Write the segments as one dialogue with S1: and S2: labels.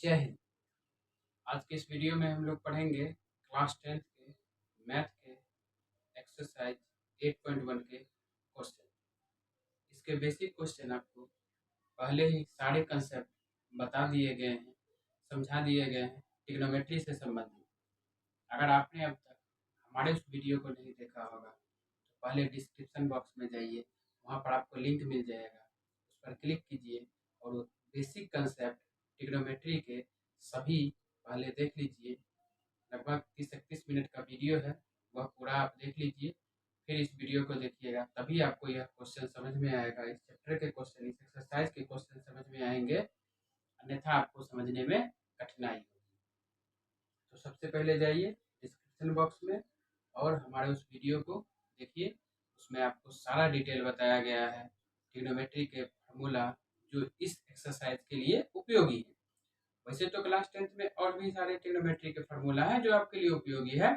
S1: जय हिंद। आज के इस वीडियो में हम लोग पढ़ेंगे क्लास 10th के मैथ के एक्सरसाइज 8.1 के क्वेश्चन। इसके बेसिक क्वेश्चन आपको पहले ही सारे कंसेप्ट बता दिए गए हैं, समझा दिए गए हैं ट्रिग्नोमेट्री से संबंधित। अगर आपने अब तक हमारे उस वीडियो को नहीं देखा होगा तो पहले डिस्क्रिप्शन बॉक्स में जाइए, वहाँ पर आपको लिंक मिल जाएगा, उस पर क्लिक कीजिए और बेसिक कंसेप्ट ट्रिग्नोमेट्री के सभी पहले देख लीजिए। लगभग 30-31 मिनट का वीडियो है, वह पूरा आप देख लीजिए, फिर इस वीडियो को देखिएगा, तभी आपको यह क्वेश्चन समझ में आएगा। इस चैप्टर के क्वेश्चन, इस एक्सरसाइज के क्वेश्चन समझ में आएंगे, अन्यथा आपको समझने में कठिनाई होगी। तो सबसे पहले जाइए डिस्क्रिप्शन बॉक्स में और हमारे उस वीडियो को देखिए, उसमें आपको सारा डिटेल बताया गया है, ट्रिग्नोमेट्री के फार्मूला जो इस एक्सरसाइज के लिए उपयोगी है। वैसे तो क्लास 10th में और भी सारे ट्रिग्नोमेट्री के फार्मूला हैं जो आपके लिए उपयोगी है,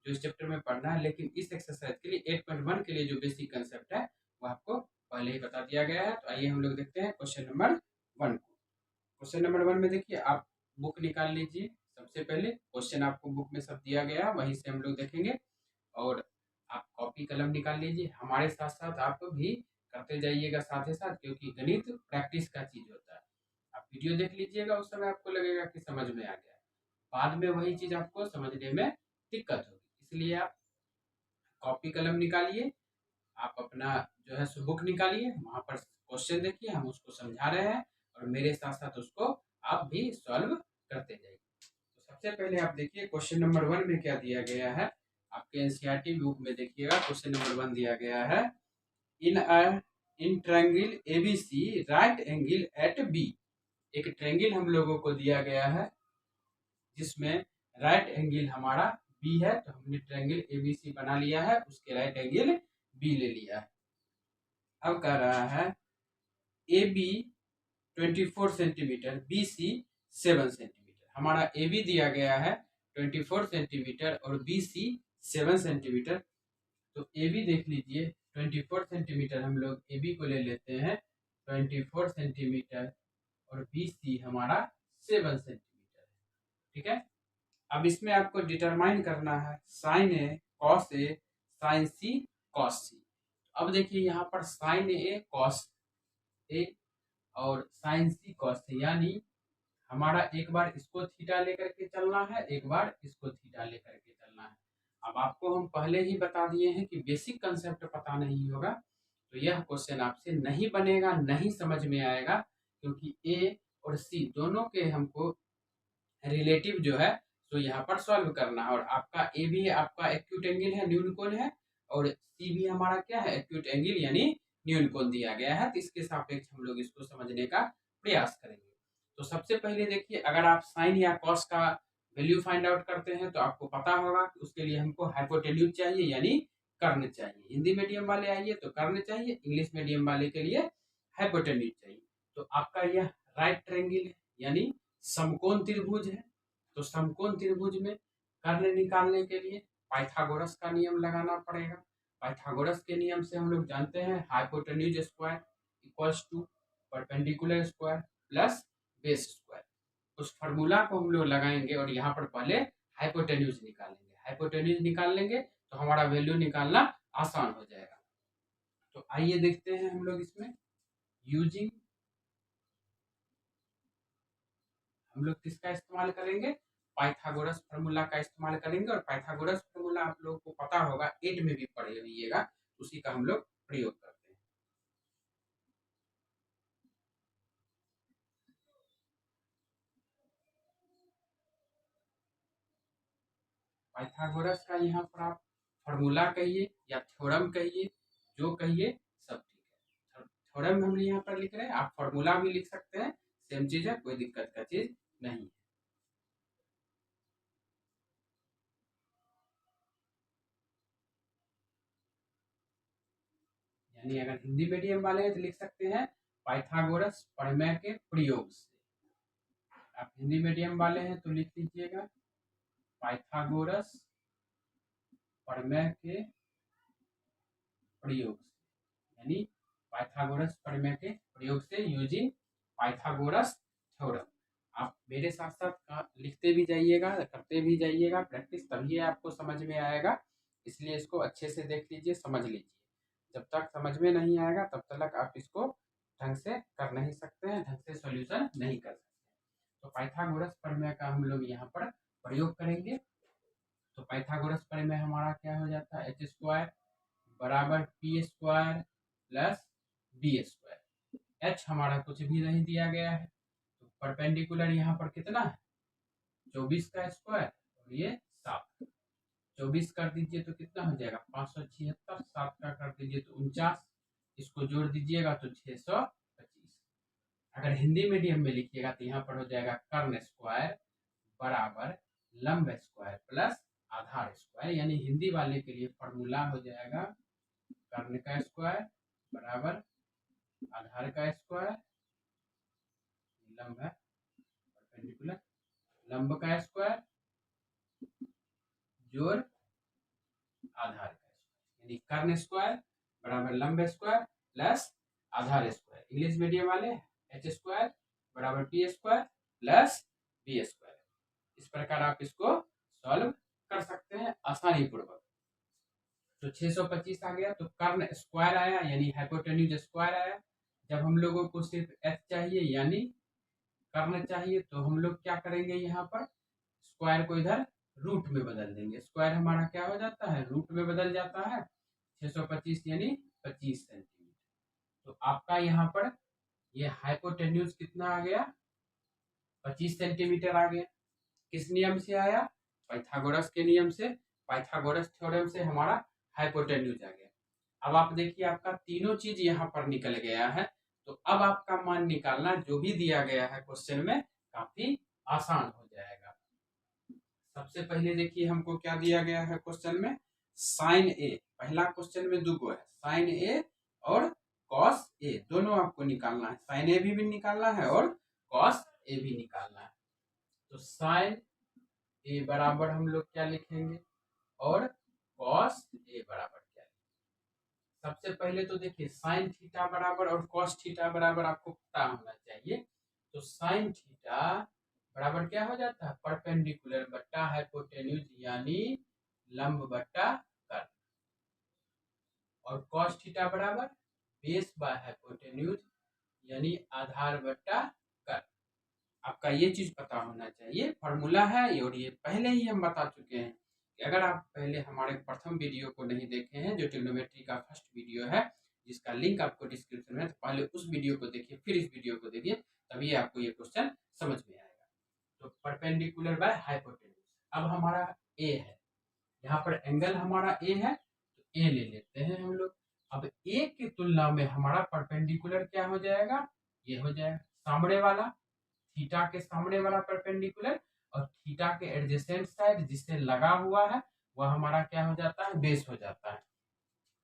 S1: जो इस चैप्टर में पढ़ना है, लेकिन इस एक्सरसाइज के लिए 8.1 के लिए जो बेसिक कंसेप्ट है वो आपको पहले ही बता दिया गया है। तो आइए हम लोग देखते हैं क्वेश्चन नंबर 1 को। क्वेश्चन नंबर 1 में देखिए, आप बुक निकाल लीजिए। सबसे पहले क्वेश्चन आपको बुक में सब दिया गया है, वहीं से हम लोग देखेंगे, और आप कॉपी कलम निकाल लीजिए। हमारे साथ साथ आप भी करते जाइएगा साथ ही साथ, क्योंकि गणित प्रैक्टिस का चीज होता है। आप वीडियो देख लीजिएगा, उस समय आपको लगेगा कि समझ में आ गया, बाद में वही चीज आपको समझने में दिक्कत होगी। इसलिए आप कॉपी कलम निकालिए, आप अपना जो है सो बुक निकालिए, वहाँ पर क्वेश्चन देखिए, हम उसको समझा रहे हैं और मेरे साथ साथ उसको आप भी सॉल्व करते जाइए। तो सबसे पहले आप देखिए क्वेश्चन नंबर 1 में क्या दिया गया है। आपके एनसीईआरटी बुक में देखिएगा, क्वेश्चन नंबर 1 दिया गया है, in triangle ABC right angle at B. एक ट्रायंगल हम लोगों को दिया गया है जिसमें राइट एंगल हमारा बी है, तो हमने ट्रायंगल एबीसी बना लिया है, उसके राइट एंगल बी ले लिया है। अब कह रहा है A B 24 centimetre, B C 7 centimetre. हमारा ए बी दिया गया है 24 सेंटीमीटर और बी सी 7 सेंटीमीटर। तो ए बी देख लीजिए, 24 सेंटीमीटर हम लोग ए बी को ले लेते हैं, 24 सेंटीमीटर, और बी सी हमारा 7 सेंटीमीटर। ठीक है, अब इसमें आपको डिटरमाइन करना है sine A cos A sign C cos सी। अब देखिए यहाँ पर साइन ए कॉस ए और साइन सी कॉस सी, यानी हमारा एक बार इसको थीटा लेकर के चलना है, एक बार इसको थीटा लेकर के चलना है। अब आपको हम पहले ही बता दिए हैं कि बेसिक कंसेप्ट पता नहीं होगा तो यह क्वेश्चन आपसे नहीं बनेगा, नहीं समझ में आएगा, क्योंकि ए और सी दोनों के हमको रिलेटिव जो है तो यहाँ पर सॉल्व करना है। और आपका ए भी आपका एक्यूट एंगल है, न्यून कोण है, और सी भी हमारा क्या है, एक्यूट एंगल यानी न्यून कोण दिया गया है। तो इसके सापेक्ष हम लोग इसको समझने का प्रयास करेंगे। तो सबसे पहले देखिए, अगर आप साइन या कॉस का वैल्यू फाइंड आउट करते हैं तो आपको पता होगा कि उसके लिए हमको हाइपोटेन्यूज चाहिए, यानी कर्ण चाहिए। हिंदी मीडियम वाले आइए तो कर्ण चाहिए, इंग्लिश मीडियम वाले के लिए हाइपोटेन्यूज चाहिए। तो आपका यह राइट ट्रायंगल है, यानी समकोण त्रिभुज है। तो समकोण त्रिभुज में कर्ण निकालने के लिए पाइथागोरस का नियम लगाना पड़ेगा। पाइथागोरस के नियम से हम लोग जानते हैं hypotenuse square equals to perpendicular square plus base square. उस फार्मूला को हम लोग लगाएंगे और यहाँ पर पहले हाइपोटेन्यूज निकालेंगे। हाइपोटेन्यूज निकाल लेंगे तो हमारा वैल्यू निकालना आसान हो जाएगा। तो आइए देखते हैं हम लोग इसमें यूजिंग, हम लोग किसका इस्तेमाल करेंगे, पाइथागोरस फार्मूला का इस्तेमाल करेंगे। और पाइथागोरस फार्मूला आप लोगों को पता होगा, 8 में भी पढ़े हुईएगा, उसी का हम लोग प्रयोग करते हैं। पाइथागोरस का यहाँ पर आप फार्मूला कहिए या थ्योरम कहिए, जो कहिए सब ठीक है। थ्योरम हम यहाँ पर लिख रहे हैं, आप फार्मूला भी लिख सकते हैं, सेम चीज है, कोई दिक्कत का चीज नहीं है। यानी अगर हिंदी मीडियम वाले हैं तो लिख सकते हैं पाइथागोरस प्रमेय के प्रयोग से। आप हिंदी मीडियम वाले हैं तो लिख लीजिएगा पाइथागोरस प्रमेय के प्रयोग से, यानी पाइथागोरस प्रमेय के प्रयोग से, यूजिंग पाइथागोरस थ्योरम। आप मेरे साथ साथ लिखते भी जाइएगा, करते भी जाइएगा प्रैक्टिस, तभी आपको समझ में आएगा। इसलिए इसको अच्छे से देख लीजिए, समझ लीजिए। जब तक समझ में नहीं आएगा तब तक आप इसको ढंग से कर नहीं सकते हैं, ढंग से सॉल्यूशन नहीं कर सकते। तो पाइथागोरस प्रमेय का हम लोग यहाँ पर प्रयोग करेंगे। तो पाइथागोरस प्रमेय हमारा क्या हो जाता है, एच स्क्वायर बराबर P square plus B square. H हमारा कुछ भी नहीं दिया गया है, तो परपेंडिकुलर यहाँ पर कितना है 24 का स्क्वायर और ये 7। 24 कर दीजिए तो कितना हो जाएगा 576, 7 का कर दीजिए तो 49, इसको जोड़ दीजिएगा तो 625। अगर हिंदी मीडियम में लिखिएगा तो यहाँ पर हो जाएगा कर्ण स्क्वायर बराबर लंब स्क्वायर प्लस आधार स्क्वायर, यानी हिंदी वाले के लिए फॉर्मूला हो जाएगा कर्ण का स्क्वायर बराबर आधार का स्क्वायर, लंब है परपेंडिकुलर, लंब का स्क्वायर जोड़ आधार का स्क्वायर, यानी कर्ण स्क्वायर बराबर लंब स्क्वायर प्लस आधार स्क्वायर। इंग्लिश मीडियम वाले एच स्क्वायर बराबर P square plus B square. इस प्रकार आप इसको सॉल्व कर सकते हैं आसानी पूर्वक। तो 625 आ गया, तो कर्ण स्क्वायर आया यानी हाइपोटेन्यूज स्क्वायर आया। जब हम लोगों को सिर्फ एच चाहिए यानी कर्ण चाहिए, तो हम लोग क्या करेंगे, यहाँ पर स्क्वायर को इधर रूट में बदल देंगे। स्क्वायर हमारा क्या हो जाता है, रूट में बदल जाता है। 625 यानी 25 सेंटीमीटर। तो आपका यहाँ पर ये हाइपोटेन्यूज कितना आ गया, 25 सेंटीमीटर आ गया। किस नियम से आया, पाइथागोरस के नियम से, पाइथागोरस थ्योरम से हमारा हाइपोटेन्यूज आ गया। अब आप देखिए आपका तीनों चीज यहाँ पर निकल गया है। तो अब आपका मान निकालना जो भी दिया गया है क्वेश्चन में काफी आसान हो जाएगा। सबसे पहले देखिए हमको क्या दिया गया है क्वेश्चन में, साइन ए। पहला क्वेश्चन में दो है, साइन ए और कॉस ए, दोनों आपको निकालना है। साइन ए भी निकालना है और कॉस ए भी निकालना है। तो साइन ए बराबर हम लोग क्या लिखेंगे और कॉस ए बराबर क्या लिखेंगे। सबसे पहले तो देखिए साइन थीटा बराबर और कॉस थीटा बराबर आपको पता होना चाहिए। तो साइन थीटा बराबर क्या हो जाता है, परपेंडिकुलर बट्टा हाइपोटेन्यूज यानी लंब बट्टा कर्ण, और कॉस थीटा बराबर बेस बाय हाइपोटेन्यूज यानी आधार बट्टा कर्ण। आपका ये चीज पता होना चाहिए, फॉर्मूला है और ये पहले ही हम बता चुके हैं कि अगर आप पहले हमारे प्रथम वीडियो को नहीं देखे हैं, जो ट्रिग्नोमेट्री का फर्स्ट वीडियो है जिसका लिंक आपको डिस्क्रिप्शन में है, तो पहले उस वीडियो को देखिए फिर इस वीडियो को देखिए, तभी आपको ये क्वेश्चन समझ में आएगा। तो परपेंडिकुलर बाय हाइपोटेन्यूज, अब हमारा ए है, यहाँ पर एंगल हमारा ए है तो ए ले लेते हैं हम लोग। अब ए की तुलना में हमारा परपेंडिकुलर क्या हो जाएगा, ये हो जाएगा सामने वाला, थीटा के सामने वाला परपेंडिकुलर, और थीटा के एडजेसेंट साइड जिससे लगा हुआ है वह हमारा क्या हो जाता है, बेस हो जाता है।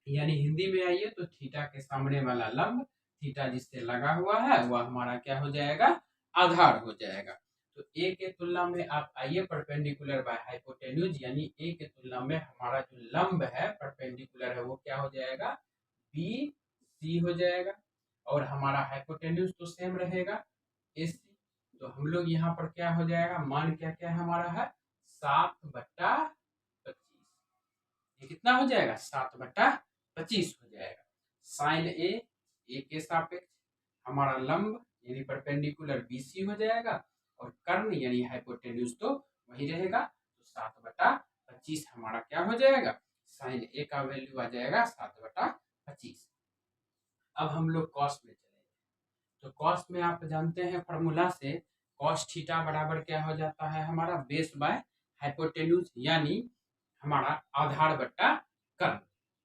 S1: यानी हिंदी में आइए तो थीटा के सामने वाला लंब, थीटा जिससे लगा हुआ है वह हमारा क्या हो जाएगा, आधार हो जाएगा। तो ए के तुलना में आप आइए परपेंडिकुलर बाय हाइपोटेन्यूज, यानी ए के तुलना में हमारा जो लंब है परपेंडिकुलर है वो क्या हो जाएगा, बी सी हो जाएगा, और हमारा हाइपोटेन्यूज तो सेम रहेगा ए सी। तो हम लोग यहाँ पर क्या हो जाएगा, मान क्या क्या हमारा है 7/25, ये कितना हो जाएगा 7/25 हो जाएगा। साइन ए के सापेक्ष हमारा लंब यानी परपेंडिकुलर बीसी हो जाएगा, और कर्ण यानी हाइपोटेन्यूज तो वही रहेगा। तो 7/25 हमारा क्या हो जाएगा, साइन ए का वैल्यू आ जाएगा 7/25। अब हम लोग कॉस में चलेंगे। तो कॉस में आप जानते हैं फॉर्मूला से, कॉस थीटा बराबर क्या हो जाता है हमारा, बेस बाय हाइपोटेन्यूज यानी हमारा आधार बट्टा कर्ण।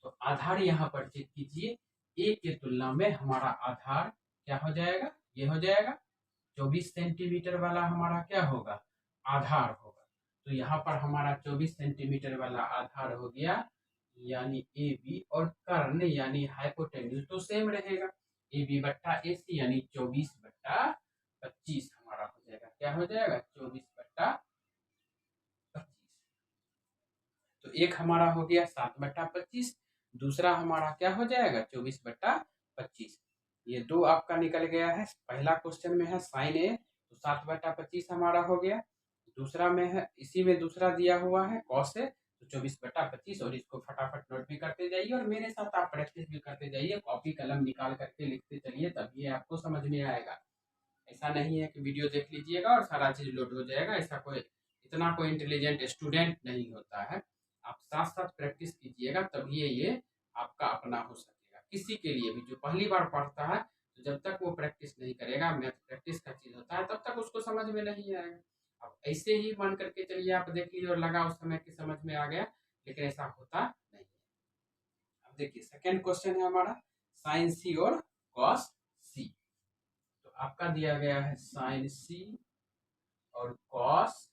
S1: तो आधार यहाँ पर चेक कीजिए, ए के तुलना में हमारा आधार क्या हो जाएगा, ये हो जाएगा 24 सेंटीमीटर वाला हमारा क्या होगा, आधार होगा। तो यहाँ पर हमारा 24 सेंटीमीटर वाला आधार हो गया, यानी ए बी, और कर्ण यानी हाइपोटेन्यूज तो सेम रहेगा, ए बी बट्टा ए सी यानी 24/25 हमारा हो जाएगा, क्या हो जाएगा 24/25। तो एक हमारा हो गया 7/25, दूसरा हमारा क्या हो जाएगा 24/25। ये दो आपका निकल गया है। पहला क्वेश्चन में है साइन ए, तो 7/25 हमारा हो गया। दूसरा में है, इसी में दूसरा दिया हुआ है कॉस है, तो 24/25, और इसको फटाफट नोट भी करते जाइए और मेरे साथ आप प्रैक्टिस भी करते जाइए, कॉपी कलम निकाल करके लिखते चलिए, तभी आपको समझ में आएगा। ऐसा नहीं है कि वीडियो देख लीजिएगा और सारा चीज लोड हो जाएगा, ऐसा कोई इतना कोई इंटेलिजेंट स्टूडेंट नहीं होता है। आप साथ साथ प्रैक्टिस कीजिएगा, तभी ये आपका अपना हो सकेगा। किसी के लिए भी जो पहली बार पढ़ता है, तो जब तक वो प्रैक्टिस नहीं करेगा, मैथ प्रैक्टिस का चीज होता है, तब तक उसको समझ में नहीं आएगा। अब ऐसे ही मान करके चलिए, आप देख लीजिए और लगा उस समय की समझ में आ गया, लेकिन ऐसा होता नहीं है। अब देखिए सेकेंड क्वेश्चन है हमारा साइन सी और कॉस सी। तो आपका दिया गया है साइन सी और कॉस।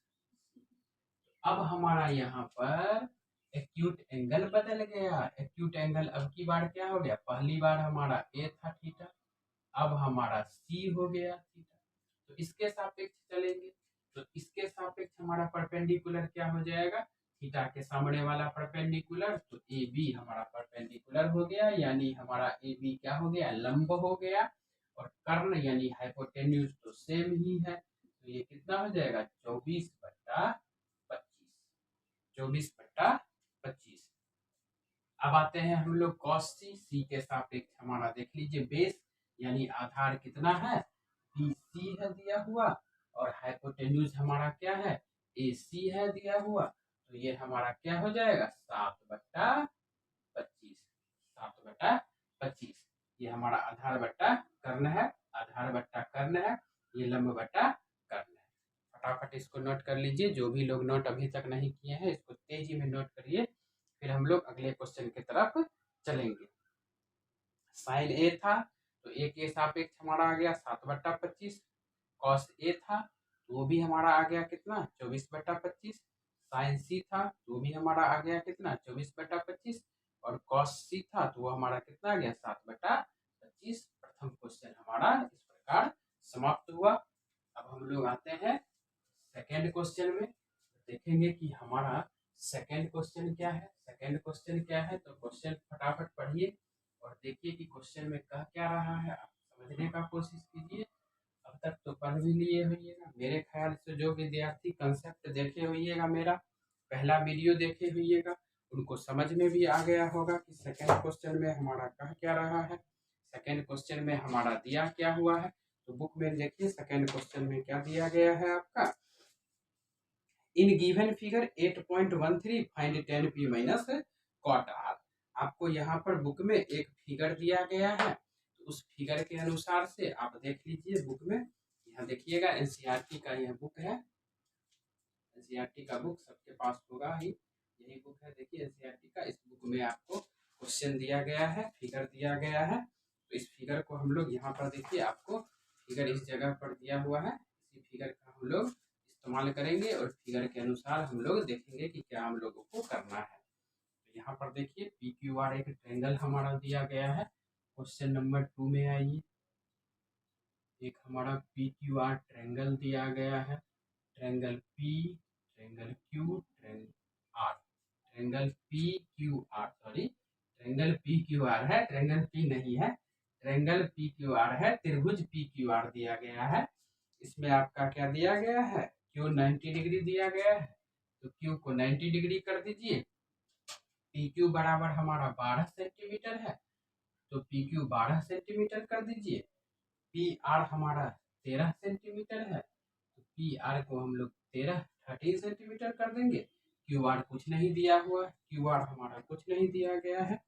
S1: अब हमारा यहाँ पर एक्यूट एंगल बदल गया। एक्यूट एंगल अब की बार क्या हो गया, पहली बार हमारा ए था थीटा, अब हमारा सी हो गया थीटा। तो इसके सापेक्ष चलेंगे, तो इसके सापेक्ष हमारा परपेंडिकुलर क्या हो जाएगा, थीटा के सामने वाला परपेंडिकुलर, तो ए बी हमारा परपेंडिकुलर हो गया, यानी हमारा ए बी क्या हो गया, लंब हो गया। और कर्ण यानी हाइपोटेन्यूज तो सेम ही है, तो ये कितना हो जाएगा, 24/25। 24/25। अब आते हैं हम लोग कॉस सी। सी के सापेक्ष हमारा देख लीजिए बेस यानी आधार कितना है, बी सी है दिया हुआ, और हाइपोटेन्यूज हमारा क्या है, ए सी है दिया हुआ, तो ये हमारा क्या हो जाएगा, 7/25। 7/25 ये हमारा आधार बट्टा कर्ण है, आधार बट्टा कर्ण है, ये लंब बट्टा कर्ण है। फटाफट इसको नोट कर लीजिए, जो भी लोग नोट अभी तक नहीं किए हैं इसको तेजी में नोट करिए, फिर हम लोग अगले क्वेश्चन की तरफ चलेंगे। साइन ए था, तो ए के सापेक्ष हमारा आ गया 7/25। कॉस ए था, तो वो भी हमारा आ गया कितना, 24/25। साइन सी था, तो वो भी हमारा आ गया कितना, 24/25। और कॉस सी था, तो वो हमारा कितना आ गया, 7/25। प्रथम क्वेश्चन हमारा इस प्रकार समाप्त हुआ। अब हम लोग आते हैं सेकेंड क्वेश्चन में, देखेंगे कि हमारा सेकेंड क्वेश्चन क्या है। सेकेंड क्वेश्चन क्या है, तो क्वेश्चन फटाफट पढ़िए और देखिए कि क्वेश्चन में कह क्या रहा है, आप समझने का कोशिश कीजिए। अब तक तो पढ़ भी लिए होइएगा, मेरे ख्याल से जो विद्यार्थी कंसेप्ट देखे होइएगा, मेरा पहला वीडियो देखे होइएगा, उनको समझ में भी आ गया होगा कि सेकेंड क्वेश्चन में हमारा कह क्या रहा है, सेकेंड क्वेश्चन में हमारा दिया क्या हुआ है। तो बुक में देखिए सेकेंड क्वेश्चन में क्या दिया गया है आपका, in given figure 8.13 find 10p minus cot R. आपको यहाँ पर बुक में एक फिगर दिया गया है, तो उस फिगर के अनुसार से आप देख लीजिए बुक में, यहाँ देखिएगा एनसीईआरटी का यह बुक है, एनसीईआरटी का बुक सबके पास होगा ही, यही बुक है देखिए एनसीईआरटी का। इस बुक में आपको क्वेश्चन दिया गया है, फिगर दिया गया है, तो इस फिगर को हम लोग यहाँ पर देखिए, आपको फिगर इस जगह पर दिया हुआ है, इसी फिगर का हम लोग इस्तेमाल करेंगे और फिगर के अनुसार हम लोग देखेंगे कि क्या हम लोगों को करना है। तो यहाँ पर देखिए पी क्यू आर एक ट्रायंगल हमारा दिया गया है। क्वेश्चन नंबर 2 में आइए, एक हमारा पी क्यू आर ट्रायंगल दिया गया है, triangle P, triangle Q, triangle R, triangle P Q R, sorry triangle P Q R है, ट्रायंगल पी नहीं है, ट्रायंगल पी क्यू आर है, त्रिभुज पी क्यू आर दिया गया है। इसमें आपका क्या दिया गया है, क्यू 90 डिग्री दिया गया है, तो क्यू को 90 डिग्री कर दीजिए। पी क्यू बराबर हमारा 12 सेंटीमीटर है, तो पी क्यू 12 सेंटीमीटर कर दीजिए। पी आर हमारा 13 सेंटीमीटर है, तो पी आर को हम लोग 13 सेंटीमीटर कर देंगे। क्यू आर कुछ नहीं दिया हुआ, क्यू आर हमारा कुछ नहीं दिया गया है,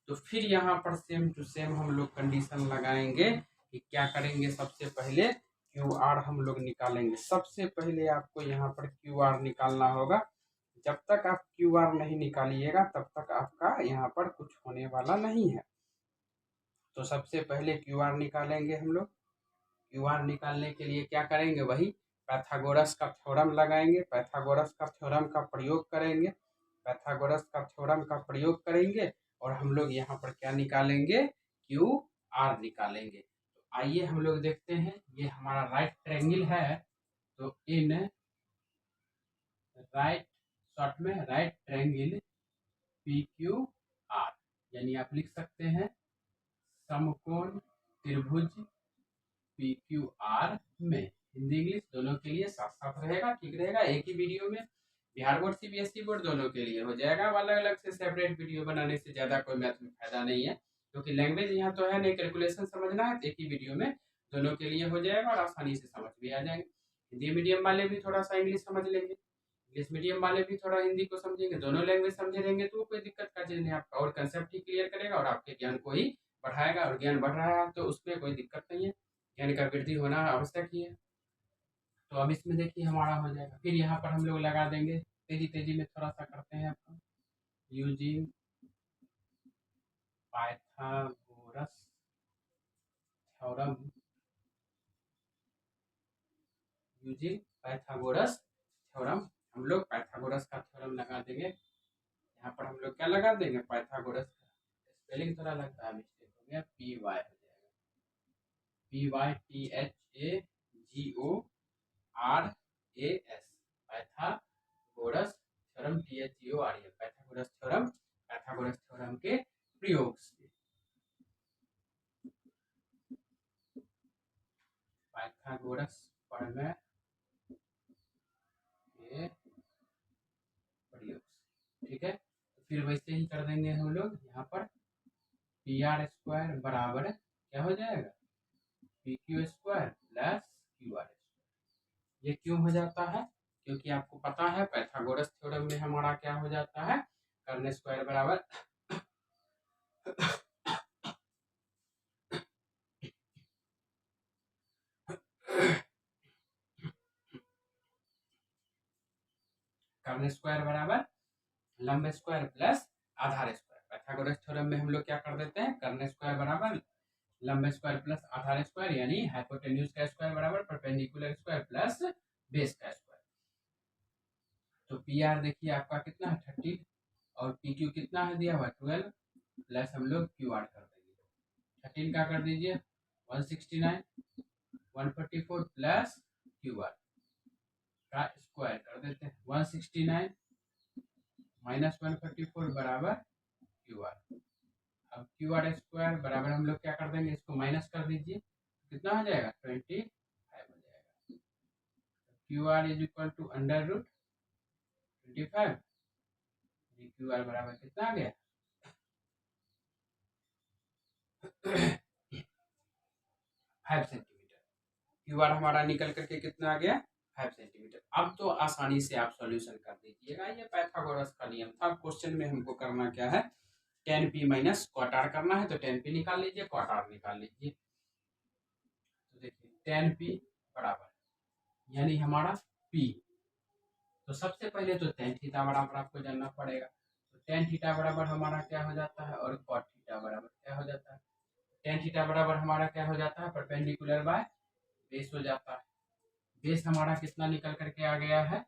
S1: तो फिर यहाँ पर सेम टू सेम हम लोग कंडीशन लगाएंगे कि क्या करेंगे, सबसे पहले क्यू आर हम लोग निकालेंगे। सबसे पहले आपको यहाँ पर क्यू आर निकालना होगा, जब तक आप क्यू आर नहीं निकालिएगा तब तक आपका यहाँ पर कुछ होने वाला नहीं है। तो सबसे पहले क्यू आर निकालेंगे हम लोग। क्यू आर निकालने के लिए क्या करेंगे, वही पाइथागोरस का थ्योरम लगाएंगे, पाइथागोरस का थ्योरम का प्रयोग करेंगे, पाइथागोरस का थ्योरम का प्रयोग करेंगे और हम लोग यहाँ पर क्या निकालेंगे, क्यू आर निकालेंगे। तो आइए हम लोग देखते हैं, ये हमारा राइट ट्रायंगल है, तो इन राइट, शॉर्ट में right triangle P Q are, यानी आप लिख सकते हैं समकोण त्रिभुज पी क्यू आर में, हिंदी इंग्लिश दोनों के लिए साथ साथ रहेगा, ठीक रहेगा। एक ही वीडियो में बिहार बोर्ड सीबीएसई बोर्ड दोनों के लिए हो जाएगा। अलग अलग से सेपरेट वीडियो बनाने से ज़्यादा कोई मैथ में फायदा नहीं है, क्योंकि लैंग्वेज यहाँ तो है नहीं, कैलकुलेशन समझना है तो एक ही वीडियो में दोनों के लिए हो जाएगा और आसानी से समझ भी आ जाएंगे। हिंदी मीडियम वाले भी थोड़ा सा इंग्लिश समझ लेंगे, इंग्लिश मीडियम वाले भी थोड़ा हिंदी को समझेंगे, दोनों लैंग्वेज समझे रहेंगे तो कोई दिक्कत का चीज़ नहीं आपका, और कंसेप्ट ही क्लियर करेगा और आपके ज्ञान को ही बढ़ाएगा। और ज्ञान बढ़ रहा है तो उसमें कोई दिक्कत नहीं है, ज्ञान का वृद्धि होना आवश्यक ही है। तो अब इसमें देखिए हमारा हो जाएगा। फिर यहाँ पर हम लोग लगा देंगे, तेजी तेजी में थोड़ा सा करते हैं अपन, using Pythagoras theorem, using Pythagoras theorem, हम लोग पाइथागोरस का थ्योरम लगा देंगे। यहाँ पर हम लोग क्या लगा देंगे, पाइथागोरस का स्पेलिंग थोड़ा लगता है मिस्टेक हो गया, पी वाई हो जाएगा, P Y T H A G O R A S, Pythagoras theorem, T H G O R A, Pythagoras theorem, Pythagoras theorem के प्रयोग से, पाइथागोरस प्रमेय के प्रयोग से, ठीक है। तो फिर वैसे ही कर देंगे हम लोग, यहाँ पर पी आर स्क्वायर बराबर क्या हो जाएगा, P Q square plus Q R square. ये क्यों हो जाता है, क्योंकि आपको पता है पाइथागोरस थ्योरम में हमारा क्या हो जाता है, कर्न स्क्वायर बराबर कर्न स्क्वायर बराबर लंब स्क्वायर प्लस आधार स्क्वायर। पाइथागोरस थ्योरम में हम लोग क्या कर देते हैं, कर्न स्क्वायर बराबर लंब स्क्वायर प्लस आधार स्क्वायर, यानी हाइपोटेन्यूज का स्क्वायर बराबर परपेंडिकुलर स्क्वायर प्लस बेस का स्क्वायर। तो पी आर देखिए आपका कितना है 30, और पी क्यू कितना है दिया हुआ 12, प्लस हम लोग क्यू आर कर देंगे, 13 का कर दीजिए 169, 144 प्लस क्यू आर का स्क्वायर कर देते हैं, 169 माइनस 144 बराबर क्यू आर। अब क्यू आर स्क्वायर बराबर हम लोग क्या कर देंगे, इसको माइनस कर दीजिए, कितना हो जाएगा 25 हो जाएगा। Q R is equal to under root 25, Q R बराबर कितना आ गया 5 सेंटीमीटर। क्यू आर हमारा निकल करके कितना आ गया 5 सेंटीमीटर। अब तो आसानी से आप सॉल्यूशन कर दीजिएगा, ये पाइथागोरस का नियम था। क्वेश्चन में हमको करना क्या है, tan p minus cot r करना है, तो tan p निकाल लीजिए, cot r निकाल लीजिए। तो देखिए tan p बराबर यानी हमारा p, तो सबसे पहले तो tan थीटा बराबर आपको जानना पड़ेगा। तो tan थीटा बराबर हमारा क्या हो जाता है, और cot थीटा बराबर क्या हो जाता है। tan थीटा बराबर हमारा क्या हो जाता है, परपेंडिकुलर बाय बेस हो जाता है। बेस हमारा कितना निकल करके आ गया है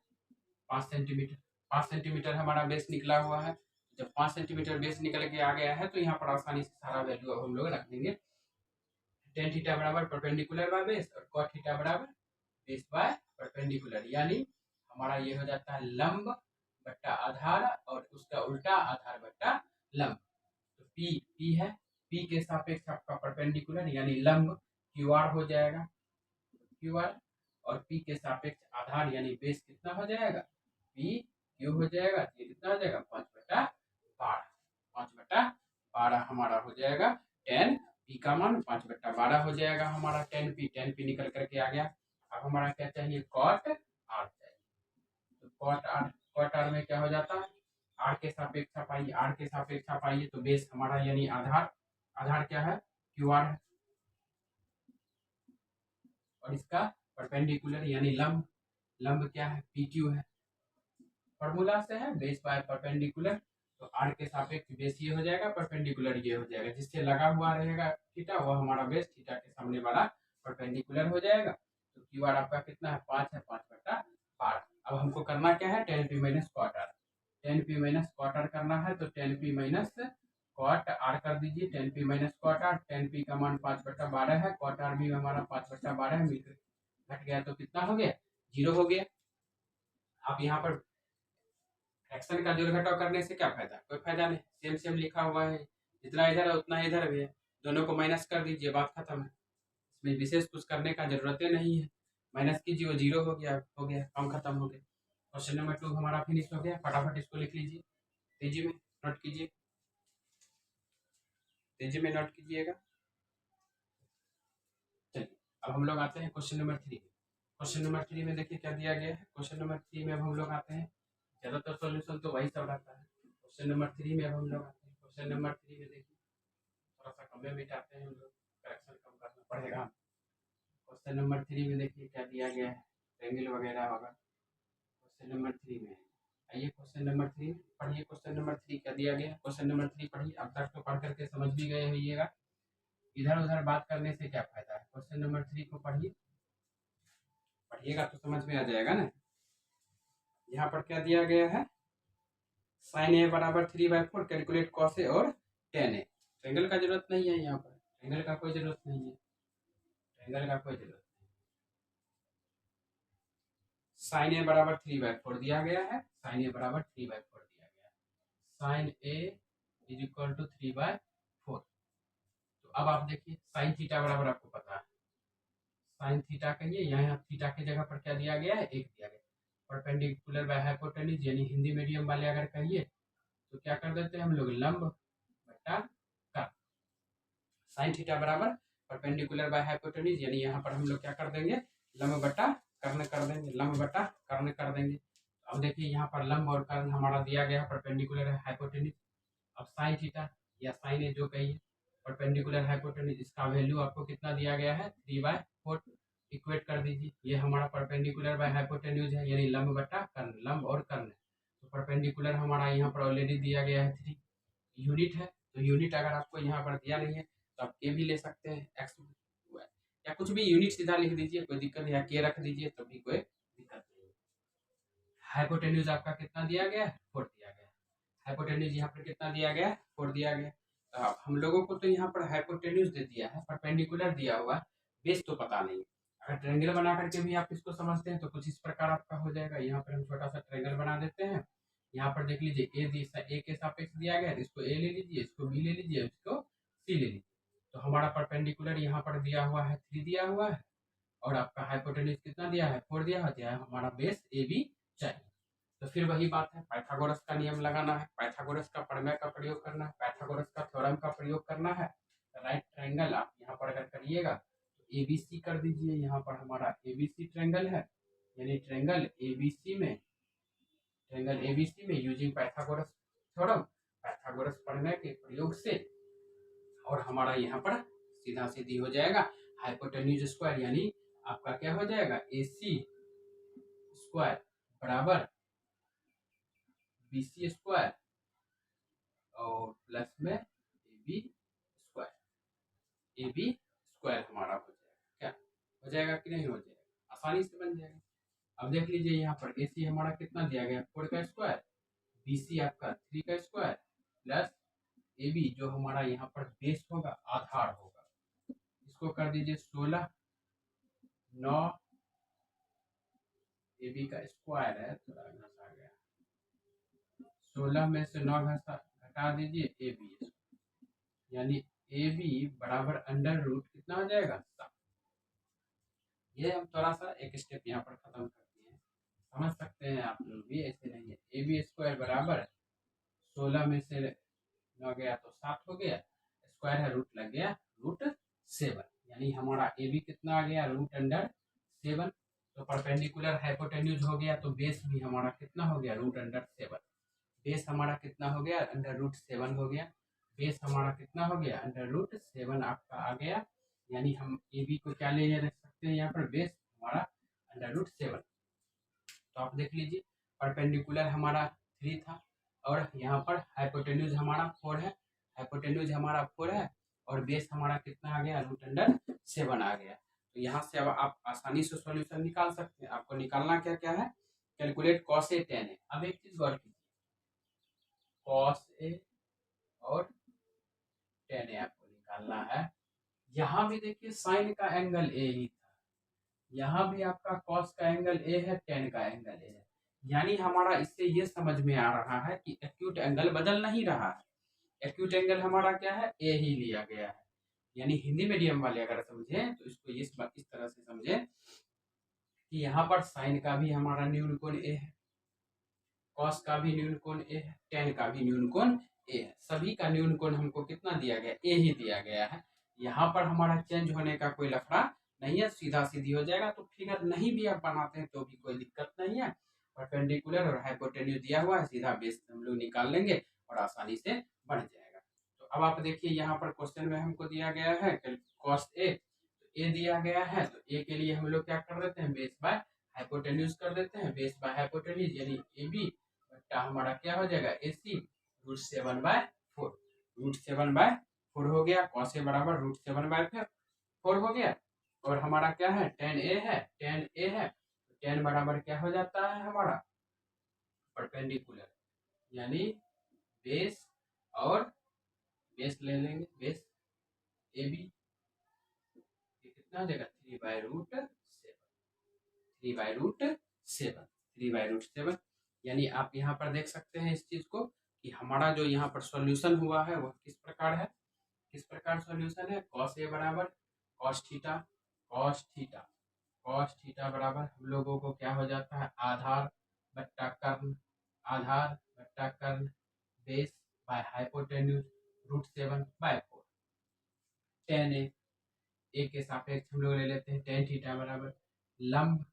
S1: 5 सेंटीमीटर, 5 सेंटीमीटर हमारा बेस निकला हुआ है। जब 5 सेंटीमीटर बेस निकल के आ गया है तो यहाँ पर आसानी से सारा वैल्यू अब हम लोग रख देंगे। tan थीटा बराबर परपेंडिकुलर बाय बेस, और cot थीटा बराबर बेस बाय परपेंडिकुलर, यानी हमारा ये हो जाता है लंब बट्टा आधार और उसका उल्टा आधार बट्टा लंब। तो पी है, पी के सापेक्ष आपका परपेंडिकुलर यानी लंब क्यू आर हो जाएगा, क्यू आर, और पी के सापेक्ष आधार यानी बेस कितना हो जाएगा, पी क्यू हो जाएगा, ये कितना हो जाएगा 5/12, 5/12 हमारा हो जाएगा। tan पी का मान 5/12 हो जाएगा हमारा, tan पी निकल करके आ गया। अब हमारा क्या चाहिए, cot r चाहिए। तो cot r में क्या हो जाता है, r के सापेक्ष आप आइए, r के सापेक्ष आप आइए, तो बेस हमारा यानी आधार, आधार क्या है क्यू आर है, और इसका परपेंडिकुलर यानी लंब, लंब क्या है पी क्यू है, फॉर्मूला से है बेस बाय परपेंडिकुलर। तो आर के सापेक्ष बेस ये हो जाएगा, परपेंडिकुलर ये हो जाएगा, जिससे लगा हुआ रहेगा थीटा वो हमारा बेस, थीटा के सामने वाला परपेंडिकुलर हो जाएगा। तो क्यू आर आपका कितना है 5 है, 5/12। अब हमको करना क्या है, tan p minus cot r, tan p minus cot r करना है, तो tan p minus cot r कर दीजिए, tan p minus cot r, tan p का मान 5/12 है, cot r भी हमारा 5/12 है, मिलकर घट गया तो कितना हो गया 0 हो गया। अब यहाँ पर फ्रैक्शन का जोड़ घटाव करने से क्या फायदा, कोई फायदा नहीं, सेम सेम लिखा हुआ है, जितना इधर है उतना इधर भी है, दोनों को माइनस कर दीजिए, बात खत्म है। इसमें विशेष कुछ करने का जरूरत नहीं है, माइनस कीजिए, वो 0 हो गया, काम खत्म हो गया। क्वेश्चन नंबर 2 हमारा फिनिश हो गया। फटाफट इसको लिख लीजिए, तेजी में नोट कीजिए, तेजी में नोट कीजिएगा। चलिए अब हम लोग आते हैं क्वेश्चन नंबर 3 में। क्वेश्चन नंबर 3 में देखिए क्या दिया गया है। क्वेश्चन नंबर 3 में अब हम लोग आते हैं, ज़्यादातर सॉल्यूशन तो वही सब रहता है। क्वेश्चन नंबर 3 में अब हम लोग आते हैं। क्वेश्चन नंबर 3 में देखिए थोड़ा सा कम में मिटाते हैं हम लोग, करेक्शन कम करना पड़ेगा। क्वेश्चन नंबर 3 में देखिए क्या दिया गया है, ट्रायंगल वगैरह होगा क्वेश्चन नंबर 3 में। आइए क्वेश्चन नंबर 3 पढ़िए। क्वेश्चन नंबर 3 क्या दिया गया है, क्वेश्चन नंबर 3 पढ़िए। अब तक तो पढ़ करके समझ भी गए होइएगा, इधर उधर बात करने से क्या फायदा है। क्वेश्चन नंबर 3 को पढ़िए, पढ़िएगा तो समझ में आ जाएगा ना। यहाँ पर क्या दिया गया है, साइन ए बराबर 3/4, कैलकुलेट कॉस ए और टेन ए। ट्रायंगल का जरूरत नहीं है, यहाँ पर ट्रायंगल का कोई जरूरत नहीं है, ट्रायंगल का कोई जरूरत नहीं। साइन ए बराबर 3/4 दिया गया है, साइन ए बराबर 3/4 दिया गया है, sine A is equal to 3/4। तो अब आप देखिए साइन थीटा बराबर आपको पता है, साइन थीटा कहिए, यहाँ थीटा की जगह पर क्या दिया गया है, 1 दिया गया। परपेंडिकुलर बाय हाइपोटेन्यूज यानी हिंदी मीडियम वाले अगर कहिए तो क्या कर देते हैं हम लोग, लंब बटा कर्ण। साइन थीटा बराबर परपेंडिकुलर बाय हाइपोटेन्यूज यानी यहाँ पर हम लोग क्या कर देंगे, लंब बटा कर्ण कर देंगे, लंब बटा कर्ण कर देंगे। अब देखिए यहाँ पर लंब और कर्ण हमारा दिया गया है, परपेंडिकुलर है हाइपोटेन्यूज। अब साइन थीटा या साइन ए जो कहिए, परपेंडिकुलर हाइपोटेन्यूज, इसका वैल्यू आपको कितना दिया गया है, 3/4। इक्वेट कर दीजिए, ये हमारा परपेंडिकुलर बाय हाइपोटेन्यूज है यानी लंब बटा कर्ण, लंब और कर्ण। तो परपेंडिकुलर हमारा यहाँ पर ऑलरेडी दिया गया है 3, यूनिट है। तो यूनिट अगर आपको यहाँ पर दिया नहीं है तो आप के भी ले सकते हैं, एक्स या कुछ भी यूनिट सीधा लिख दीजिए, कोई दिक्कत नहीं, या के रख दीजिए तो भी कोई दिक्कत नहीं। हाइपोटेन्यूज आपका कितना दिया गया है, 4 दिया गया है। हाइपोटेन्यूज यहाँ पर कितना दिया गया है, 4 दिया गया। तो हम लोगों को तो यहाँ पर हाइपोटेन्यूज दे दिया है, परपेंडिकुलर दिया हुआ, बेस तो पता नहीं। अगर ट्रायंगल बना करके भी आप इसको समझते हैं तो कुछ इस प्रकार आपका हो जाएगा। यहाँ पर हम छोटा सा ट्रायंगल बना देते हैं। यहाँ पर देख लीजिए ए के सापेक्ष दिया गया है, इसको ए ले लीजिए, इसको बी ले लीजिए, इसको सी ले लीजिए। तो हमारा परपेंडिकुलर यहाँ पर दिया हुआ है 3 दिया हुआ है, और आपका हाइपोटेन्यूज कितना दिया है, 4 दिया है, हमारा बेस ए बी चाहिए। तो फिर वही बात है, पाइथागोरस का नियम लगाना है, पाइथागोरस का प्रमेय का प्रयोग करना है, पाइथागोरस का थ्योरम का प्रयोग करना है। राइट ट्रायंगल आप यहाँ पर अगर करिएगा तो एबीसी कर दीजिए, यहाँ पर हमारा एबीसी ट्रायंगल है, यानी ट्रायंगल एबीसी में यूजिंग पाइथागोरस थ्योरम, पाइथागोरस प्रमेय के प्रयोग से, और हमारा यहाँ पर सीधा सीधी हो जाएगा हाइपोटेन्यूज स्क्वायर, यानी आपका क्या हो जाएगा, AC स्क्वायर बराबर BC स्क्वायर और प्लस में AB स्क्वायर, AB स्क्वायर हमारा हो जाएगा। क्या हो जाएगा कि नहीं हो जाएगा, आसानी से बन जाएगा। अब देख लीजिए यहाँ पर AC हमारा कितना दिया गया, 4 का स्क्वायर, BC आपका 3 का स्क्वायर, प्लस AB जो हमारा यहाँ पर बेस होगा, आधार होगा, इसको कर दीजिए 16, 9 AB का स्क्वायर है, थोड़ा घटा गया, 16 में से 9 घटा दीजिए AB, यानी AB बराबर अंडर रूट कितना हो जाएगा, 7। ये हम थोड़ा सा एक स्टेप यहाँ पर खत्म करते हैं, समझ सकते हैं आप लोग भी, ऐसे नहीं है। AB स्क्वायर बराबर 16 में से 9 गया तो 7 हो गया, स्क्वायर है रूट लग गया √7, यानी हमारा AB कितना आ गया, √7। तो परपेंडिकुलर हाइपोटेन्यूज हो गया तो बेस भी हमारा कितना हो गया, √7। बेस हमारा कितना हो गया, √7 हो गया, बेस हमारा कितना हो गया, √7 आपका आ गया, यानी हम AB को क्या ले रख सकते हैं यहाँ पर, बेस हमारा √7। तो आप देख लीजिए परपेंडिकुलर हमारा 3 था, और यहाँ पर हाइपोटेन्यूज हमारा 4 है, हाइपोटेन्यूज हमारा 4 है, और बेस हमारा कितना आ गया, √7 आ गया। तो यहाँ से अब आप आसानी से सॉल्यूशन निकाल सकते हैं। आपको निकालना क्या क्या है, कैलकुलेट कॉस ए टेन ए। अब एक चीज गौर कीजिए, कॉस ए और टेन ए आपको निकालना है। यहाँ भी देखिए साइन का एंगल ए ही था, यहाँ भी आपका कॉस का एंगल ए है, टेन का एंगल ए है, यानी हमारा इससे ये समझ में आ रहा है कि एक्यूट एंगल बदल नहीं रहा है, एक्यूट एंगल हमारा क्या है, ए ही लिया गया है। यानी हिंदी मीडियम वाले अगर समझे तो इसको इस तरह से समझे कि यहाँ पर साइन का भी हमारा न्यून कोण ए है, कॉस का भी न्यून कोण ए है, टेन का भी न्यून कोण ए है। सभी का न्यून कोण हमको कितना दिया गया, ए ही दिया गया है। यहाँ पर हमारा चेंज होने का कोई लफड़ा नहीं है, सीधा सीधी हो जाएगा। तो फिगर नहीं भी आप बनाते हैं तो भी कोई दिक्कत नहीं है। परपेंडिकुलर और हाइपोटेन्यूज दिया हुआ है, सीधा बेस हम लोग निकाल लेंगे और आसानी से बन जाएगा। तो अब आप देखिए यहाँ पर क्वेश्चन में हमको दिया गया है कॉस ए, तो ए दिया गया है, तो ए के लिए हम लोग क्या कर देते हैं, बेस बाय हाइपोटेन्यूज कर देते हैं। बेस बाय हाइपोटेन्यूज यानी ए बी बट्टा हमारा क्या हो जाएगा, ए सी √7/4। √7/4 हो गया। कॉस ए बराबर √7/4 हो गया। और हमारा क्या है, टेन ए है, टेन बराबर क्या हो जाता है हमारा, परपेंडिकुलर यानी बेस, और बेस ले लेंगे, बेस ए बी, कितना हो जाएगा 3/√7 यानी आप यहाँ पर देख सकते हैं इस चीज को कि हमारा जो यहाँ पर सॉल्यूशन हुआ है वह किस प्रकार है, किस प्रकार सॉल्यूशन है। कॉस ए बराबर कॉस थीटा बराबर हम लोगों को क्या हो जाता है, आधार बट्टा कर्ण बेस बाय हाइपोटेन्यूज √7/4। टेन ए के सापेक्ष हम लोग ले लेते हैं टेन थीटा बराबर लंब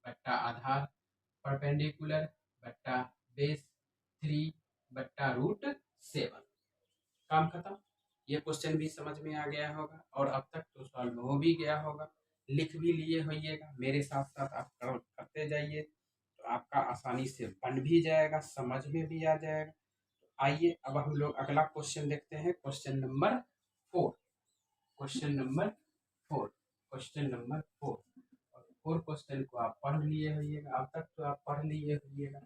S1: बट्टा आधार परपेंडिकुलर बट्टा बेस 3/√7। काम खत्म। ये क्वेश्चन भी समझ में आ गया होगा और अब तक तो सॉल्व हो भी गया होगा, लिख भी लिए होइएगा, मेरे साथ साथ आप करते जाइए तो आपका आसानी से बन भी जाएगा, समझ में भी आ जाएगा। तो आइए अब हम लोग अगला क्वेश्चन देखते हैं, क्वेश्चन नंबर 4। और 4 क्वेश्चन को आप पढ़ लिए होइएगा, अब तक तो आप पढ़ लिए होइएगा,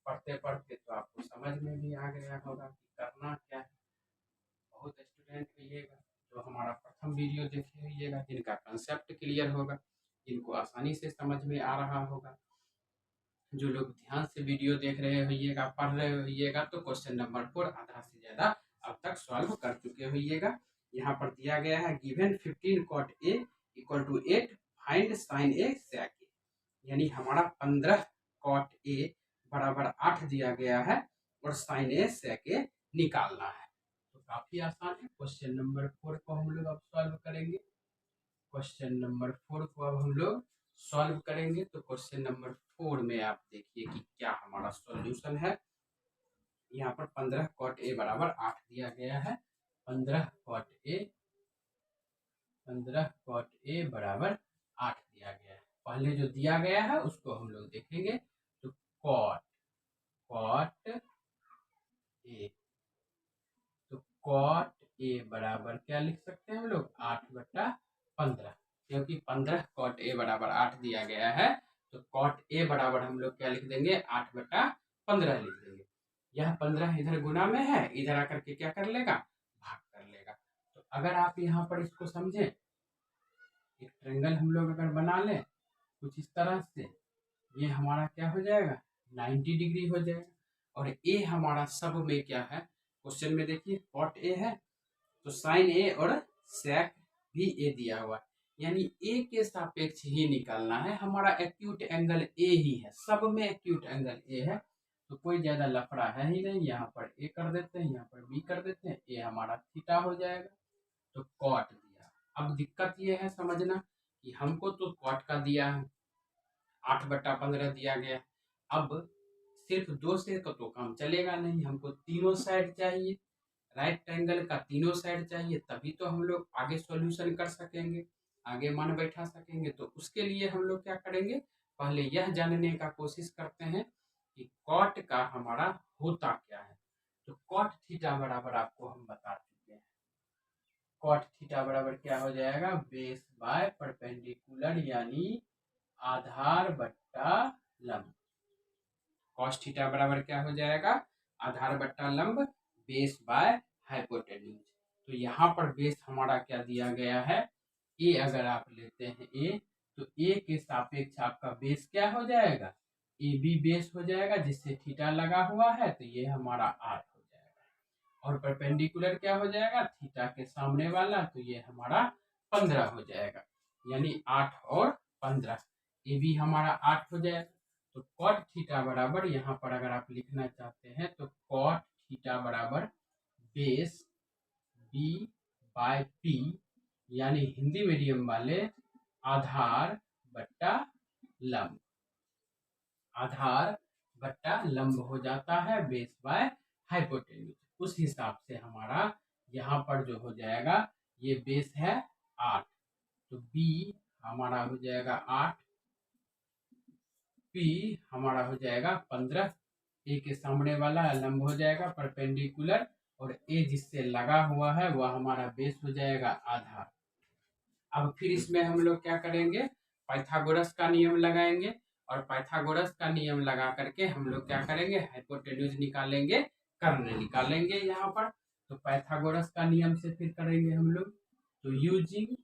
S1: पढ़ते पढ़ते तो आपको समझ में भी आ गया होगा कि करना क्या है। बहुत स्टूडेंट होइएगा जो हमारा प्रथम वीडियो देखे होइएगा, जिनका कंसेप्ट क्लियर होगा, जिनको आसानी से समझ में आ रहा होगा। जो लोग ध्यान से वीडियो देख रहे होइएगा, पढ़ रहे होइएगा, तो क्वेश्चन नंबर 4 आधा से ज्यादा अब तक सॉल्व कर चुके होइएगा। यहाँ पर दिया गया है given 15 cot A = 8 find sin A sec A, यानी हमारा 15 cot A बराबर 8 दिया गया है और sin A sec A निकालना है। तो काफी आसान है। क्वेश्चन नंबर 4 को हम लोग अब सॉल्व करेंगे। क्वेश्चन नंबर 4 को अब हम लोग सॉल्व करेंगे। तो क्वेश्चन नंबर 4 में आप देखिए कि क्या हमारा सॉल्यूशन है। यहाँ पर 15 cot A बराबर 8 दिया गया है। 15 cot A बराबर 8 दिया गया है। पहले जो दिया गया है उसको हम लोग देखेंगे। तो cot A बराबर क्या लिख सकते हैं हम लोग, 8/15, क्योंकि 15 cot A बराबर 8 दिया गया है। तो cot A बराबर हम लोग क्या लिख देंगे, 8/15 लिख देंगे। यह 15 इधर गुना में है, इधर आकर के क्या कर लेगा, भाग कर लेगा। तो अगर आप यहाँ पर इसको समझें, एक ट्रायंगल हम लोग अगर बना लें कुछ इस तरह से, ये हमारा क्या हो जाएगा, 90 डिग्री हो जाएगा। और ए हमारा सब में क्या है, क्वेश्चन में देखिए cot A है तो sin A और sec भी A दिया हुआ है, यानी A के सापेक्ष ही निकालना है। हमारा एक्यूट एंगल A ही है, सब में एक्यूट एंगल A है, तो कोई ज्यादा लफड़ा है ही नहीं। यहाँ पर A कर देते हैं, यहाँ पर B कर देते हैं, A हमारा थीटा हो जाएगा। तो cot दिया। अब दिक्कत ये है समझना कि हमको तो cot का दिया है, 8/15 दिया गया। अब सिर्फ 2 से तो काम चलेगा नहीं, हमको तीनों साइड चाहिए, राइट ट्रायंगल का तीनों साइड चाहिए, तभी तो हम लोग आगे सॉल्यूशन कर सकेंगे, आगे मन बैठा सकेंगे। तो उसके लिए हम लोग क्या करेंगे, पहले यह जानने का कोशिश करते हैं कि cot का हमारा होता क्या है। तो cot थीटा बराबर आपको हम बता चुके हैं। cot थीटा बराबर क्या हो जाएगा, बेस बाय परपेंडिकुलर यानी आधार बट्टा लंब। cos थीटा बराबर क्या हो जाएगा, आधार बट्टा लंब बेस बाय हाइपोटेन्यूज। तो यहाँ पर बेस हमारा क्या दिया गया है, ए। अगर आप लेते हैं ए, तो ए के सापेक्ष आपका बेस क्या हो जाएगा, ए बी बेस हो जाएगा, जिससे थीटा लगा हुआ है, तो ये हमारा 8 हो जाएगा। और परपेंडिकुलर क्या हो जाएगा, थीटा के सामने वाला, तो ये हमारा 15 हो जाएगा। यानी 8 और 15 ए बी हमारा 8 हो जाएगा। तो कॉट थीटा बराबर, यहाँ पर अगर आप लिखना चाहते हैं तो कॉट थीटा बराबर बेस बी बाय पी, यानी हिंदी मीडियम वाले आधार बट्टा लंब, आधार बट्टा लंब हो जाता है बेस बाय हाइपोटेन्यूज। उस हिसाब से हमारा यहाँ पर जो हो जाएगा, ये बेस है 8, तो बी हमारा हो जाएगा 8, पी हमारा हो जाएगा 15, ए के सामने वाला लंब हो जाएगा परपेंडिकुलर, और ए जिससे लगा हुआ है वह हमारा बेस हो जाएगा आधार। अब फिर इसमें हम लोग क्या करेंगे, पाइथागोरस का नियम लगाएंगे, और पाइथागोरस का नियम लगा करके हम लोग क्या करेंगे, हाइपोटेन्यूज निकालेंगे, कर्ण निकालेंगे यहाँ पर। तो पाइथागोरस का नियम से फिर करेंगे हम लोग, तो using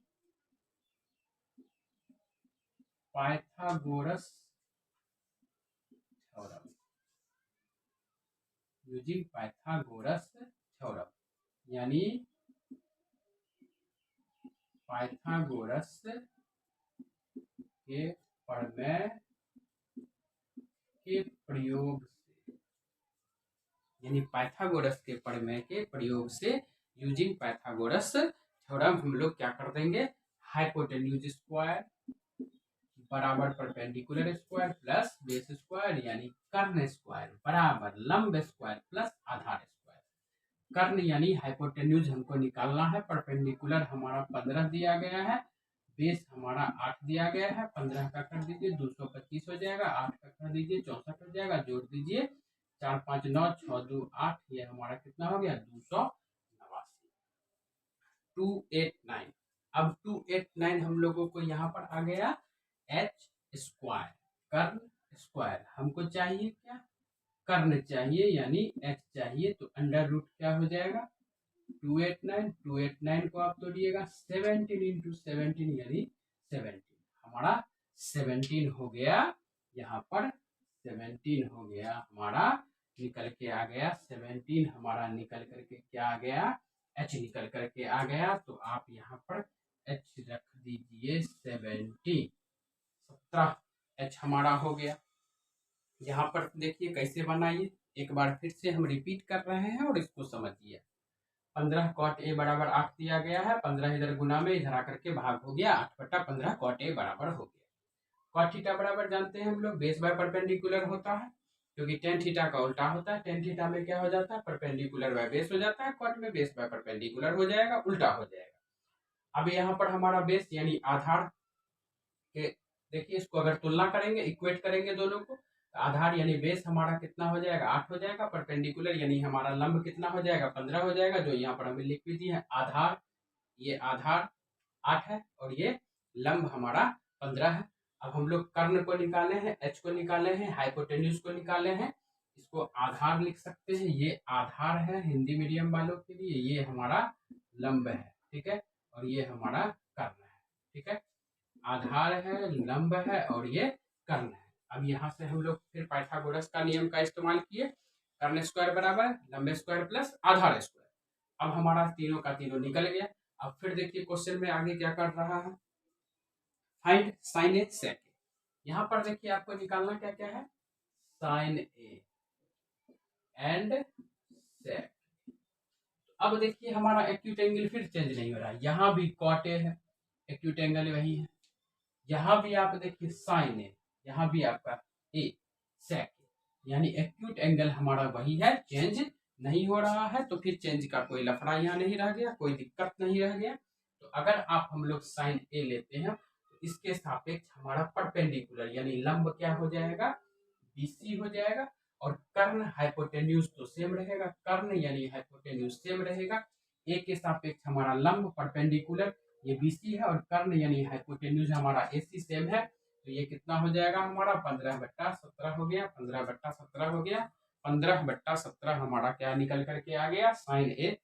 S1: Pythagoras theorem, using Pythagoras theorem, यानी पाइथागोरस के प्रमेय के प्रयोग से, यानी पाइथागोरस के प्रमेय के प्रयोग से यूजिंग पाइथागोरस थ्योरम हम लोग क्या कर देंगे, हाइपोटेन्यूज स्क्वायर बराबर perpendicular square plus base square यानी कर्ण स्क्वायर बराबर लंब स्क्वायर प्लस आधार स्क्वायर। कर्ण यानी हाइपोटेन्यूज हमको निकालना है, परपेंडिकुलर हमारा 15 दिया गया है, बेस हमारा 8 दिया गया है, 15 का कर दीजिए 225 हो जाएगा, 8 का कर दीजिए 64 हो जाएगा, जोड़ दीजिए 4 5 9 6 2 8, ये हमारा कितना हो गया 289, 289। अब 289 हम लोगों को यहाँ पर आ गया एच स्क्वायर, कर्ण स्क्वायर हमको चाहिए क्या, कर्ण चाहिए यानी एच चाहिए, तो अंडर रूट क्या हो जाएगा 289 को आप तोड़िएगा 17 इंटू 17 यानी 17, हमारा 17 हो गया, यहाँ पर 17 हो गया हमारा, निकल के आ गया 17 हमारा, निकल करके क्या आ गया एच निकल करके आ गया, तो आप यहाँ पर एच रख दीजिए 17 एच हमारा हो गया। यहाँ पर देखिए कैसे बनाइए, एक बार फिर से हम रिपीट कर रहे हैं और इसको समझिए। 15 कॉट ए बराबर 8 दिया गया है, 15 इधर गुना में इधर आकर के भाग हो गया, 8/15 कॉट ए बराबर हो गया। कॉट थीटा बराबर जानते हैं हम लोग बेस बाय परपेंडिकुलर होता है, क्योंकि टेन थीटा का उल्टा होता है, टेन थीटा में क्या हो जाता है परपेंडिकुलर बाय बेस हो जाता है, कॉट में बेस बाय परपेंडिकुलर हो जाएगा, उल्टा हो जाएगा। अब यहाँ पर हमारा बेस यानी आधार के, देखिए इसको अगर तुलना करेंगे, इक्वेट करेंगे दोनों को, आधार यानी बेस हमारा कितना हो जाएगा 8 हो जाएगा, परपेंडिकुलर यानी हमारा लंब कितना हो जाएगा 15 हो जाएगा, जो यहाँ पर हमें लिख भी दिया है आधार, ये आधार 8 है और ये लंब हमारा 15 है। अब हम लोग कर्ण को निकाले हैं, एच को निकाले हैं, हाइपोटेन्यूज को निकाले हैं, इसको आधार लिख सकते हैं, ये आधार है हिंदी मीडियम वालों के लिए, ये हमारा लंब है, ठीक है, और ये हमारा कर्ण है, ठीक है, आधार है, लंब है और ये कर्ण है। अब यहाँ से हम लोग फिर पाइथागोरस का नियम का इस्तेमाल किए, कर्ण स्क्वायर बराबर लंब स्क्वायर प्लस आधार स्क्वायर, अब हमारा तीनों का तीनों निकल गया। अब फिर देखिए क्वेश्चन में आगे क्या कर रहा है, फाइंड साइन ए सेक ए, यहाँ पर देखिए आपको निकालना क्या क्या है, साइन ए एंड सेक। अब देखिए हमारा एक्यूट एंगल फिर चेंज नहीं हो रहा है, यहाँ भी कॉट ए है, एक्यूट एंगल वही है, यहाँ भी आप देखिए साइन ए, यहाँ भी आपका ए सेक, यानी एक्यूट एंगल हमारा वही है, चेंज नहीं हो रहा है, तो फिर चेंज का कोई लफड़ा यहाँ नहीं रह गया, कोई दिक्कत नहीं रह गया। तो अगर आप हम लोग साइन ए लेते हैं तो इसके सापेक्ष हमारा परपेंडिकुलर यानी लंब क्या हो जाएगा बीसी हो जाएगा, और कर्ण हाइपोटेन्यूज तो सेम रहेगा, कर्ण यानी हाइपोटेन्यूज सेम रहेगा, ए के सापेक्ष हमारा लंब परपेंडिकुलर ये बीसी है, और कर्ण यानी हाइपोटेन्यूज हमारा एसी सेम है, तो ये कितना हो जाएगा हमारा 15/17 हो गया, 15/17 हो गया, 15/17 हमारा क्या निकल करके आ गया साइन ए,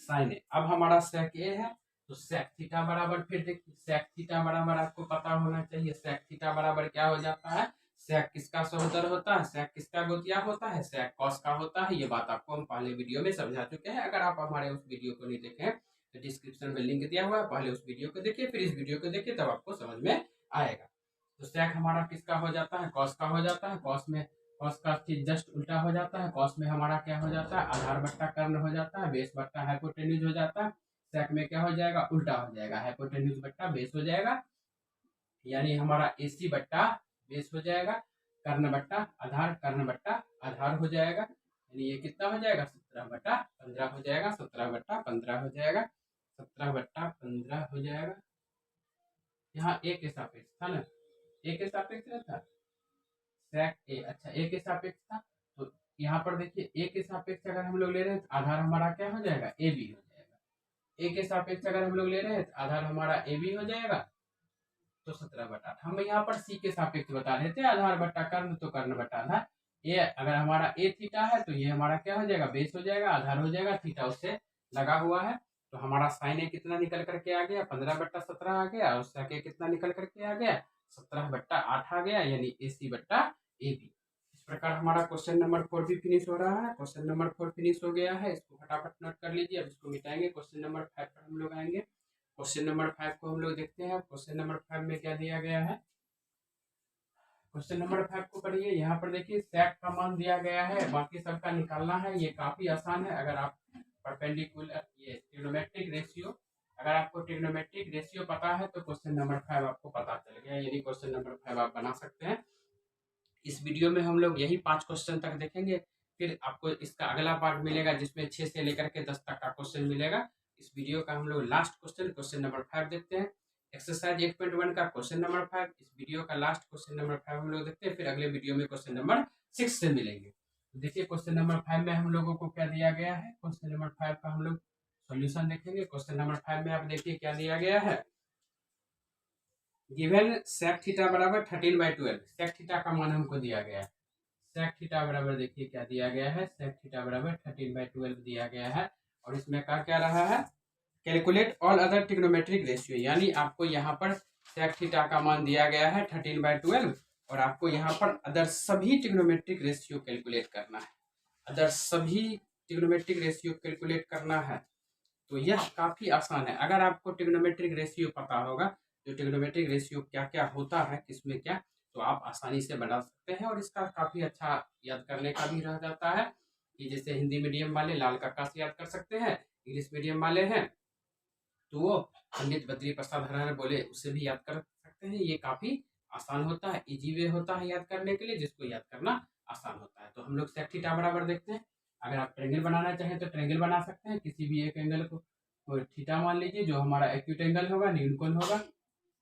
S1: साइन ए। अब हमारा सेक ए है, तो सेक थीटा बराबर, फिर देखिए सेक थीटा बराबर आपको पता होना चाहिए, सेक थीटा बराबर क्या हो जाता है, सेक किसका सहोदर होता है, सेक किसका गोतिया होता है, सेक कॉस का होता है, ये बात आपको हम पहले वीडियो में समझा चुके हैं। अगर आप हमारे उस वीडियो को नहीं देखे हैं डिस्क्रिप्शन में लिंक दिया हुआ है, पहले उस वीडियो को देखिए, फिर इस वीडियो को देखिए, तब आपको समझ में आएगा। तो sec हमारा किसका हो जाता है, cos का हो जाता है। cos का चीज जस्ट उल्टा हो जाता है। cos में हमारा क्या हो जाता है, आधार बट्टा कर्ण हो जाता है, बेस बट्टा हाइपोटेन्यूज हो जाता है। sec में क्या हो जाएगा, उल्टा हो जाएगा, हाइपोटेन्यूज बट्टा बेस हो जाएगा, यानी हमारा AC बट्टा बेस हो जाएगा, कर्ण बट्टा आधार, कर्ण बट्टा आधार हो जाएगा, यानी ये कितना हो जाएगा, 17/15 हो जाएगा, 17/15 हो जाएगा, 17/15 हो जाएगा। यहाँ ए के सापेक्ष था ना, ए के सापेक्ष था sec a, अच्छा ए के सापेक्ष था, तो यहाँ पर देखिए ए के सापेक्ष अगर हम लोग ले रहे हैं तो आधार हमारा क्या हो जाएगा, ए बी हो जाएगा। ए के सापेक्ष अगर हम लोग ले रहे हैं तो आधार हमारा ए बी हो जाएगा, तो 17/8। हम यहाँ पर सी के सापेक्ष बता रहे थे, आधार बट्टा कर्ण, तो कर्ण बट्टा आधार। ये अगर हमारा ए थीटा है तो ये हमारा क्या हो जाएगा, बेस हो जाएगा, आधार हो जाएगा, थीटा उससे लगा हुआ है, तो हमारा साइन ए कितना निकल करके आ गया, 15/17 आ गया, और सेक ए कितना निकल करके आ गया, 17/8 आ गया, यानी AC बट्टा AB। इस प्रकार हमारा क्वेश्चन नंबर 4 भी फिनिश हो रहा है। क्वेश्चन नंबर 4 फिनिश हो गया है, इसको फटाफट नोट कर लीजिए। अब इसको मिटाएंगे, क्वेश्चन नंबर 5 पर हम लोग आएंगे। क्वेश्चन नंबर 5 को हम लोग देखते हैं। क्वेश्चन नंबर 5 में क्या दिया गया है, क्वेश्चन नंबर 5 को पढ़िए। यहाँ पर देखिए सेक का मान दिया गया है, बाकी सबका निकालना है, ये काफी आसान है। अगर आप परपेंडिकुलर ये ट्रिग्नोमेट्रिक रेशियो, अगर आपको ट्रिग्नोमेट्रिक रेशियो पता है तो क्वेश्चन नंबर 5 आपको पता चल गया, यानी क्वेश्चन नंबर 5 आप बना सकते हैं। इस वीडियो में हम लोग यही 5 क्वेश्चन तक देखेंगे, फिर आपको इसका अगला पार्ट मिलेगा जिसमें 6 से लेकर के 10 तक का क्वेश्चन मिलेगा। इस वीडियो का हम लोग लास्ट क्वेश्चन नंबर 5 देखते हैं। एक्सरसाइज 8.1 का क्वेश्चन नंबर 5, इस वीडियो का लास्ट क्वेश्चन नंबर 5 हम लोग देखते हैं, फिर अगले वीडियो में क्वेश्चन नंबर 6 से मिलेंगे। देखिए क्वेश्चन नंबर 5 में हम लोगों को क्या दिया गया है, क्वेश्चन नंबर 5 का हम लोग सॉल्यूशन देखेंगे। क्वेश्चन नंबर 5 में आप देखिए क्या दिया गया है, गिवन sec थीटा बराबर 13/12, sec थीटा का मान हमको दिया गया है। sec थीटा बराबर देखिए क्या दिया गया है, sec थीटा बराबर 13/12 दिया गया है, और इसमें क्या रहा है, calculate all other trigonometric ratio, यानी आपको यहाँ पर sec थीटा का मान दिया गया है 13/12, और आपको यहाँ पर अदर सभी ट्रिग्नोमेट्रिक रेशियो कैलकुलेट करना है, अदर सभी ट्रिग्नोमेट्रिक रेशियो कैलकुलेट करना है। तो यह काफी आसान है, अगर आपको ट्रिग्नोमेट्रिक रेशियो पता होगा, जो ट्रिग्नोमेट्रिक रेशियो क्या क्या होता है, किसमें क्या, तो आप आसानी से बना सकते हैं, और इसका काफी अच्छा याद करने का भी रह जाता है, कि जैसे हिंदी मीडियम वाले लाल कक्का से याद कर सकते हैं, इंग्लिश मीडियम वाले हैं तो वो पंडित बद्री प्रसाद हरार बोले उससे भी याद कर सकते हैं। ये काफी आसान होता है, इजी वे होता है याद करने के लिए, जिसको याद करना आसान होता है। तो हम लोग sec थीटा बराबर देखते हैं। अगर आप ट्रेंगल बनाना चाहें तो ट्रेंगल बना सकते हैं, किसी भी एक एंगल को थीटा मान लीजिए, जो हमारा एक्यूट एंगल होगा, न्यूनकोण होगा।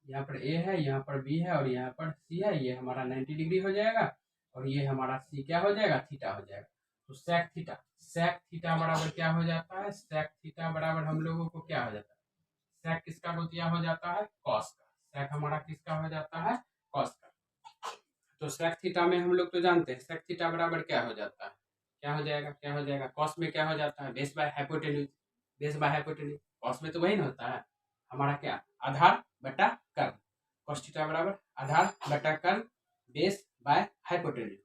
S1: यहाँ पर ए है, यहाँ पर बी है, और यहाँ पर सी है, ये हमारा 90 डिग्री हो जाएगा, और ये हमारा सी क्या हो जाएगा, थीटा हो जाएगा। तो sec थीटा बराबर क्या हो जाता है, sec थीटा बराबर हम लोगों को क्या हो जाता है, sec किसका गोतिया हो जाता है, cos का, sec हमारा किसका हो जाता है, cos का। तो sec थीटा में हम लोग तो जानते हैं sec थीटा बराबर क्या हो जाता है, क्या हो जाएगा, cos में क्या हो जाता है, बेस बाय हाइपोटेन्यूज, cos में तो वही ना होता है हमारा क्या, आधार बटा कर्ण, cos थीटा बराबर आधार बटा कर्ण बेस बाय हाइपोटेन्यूज।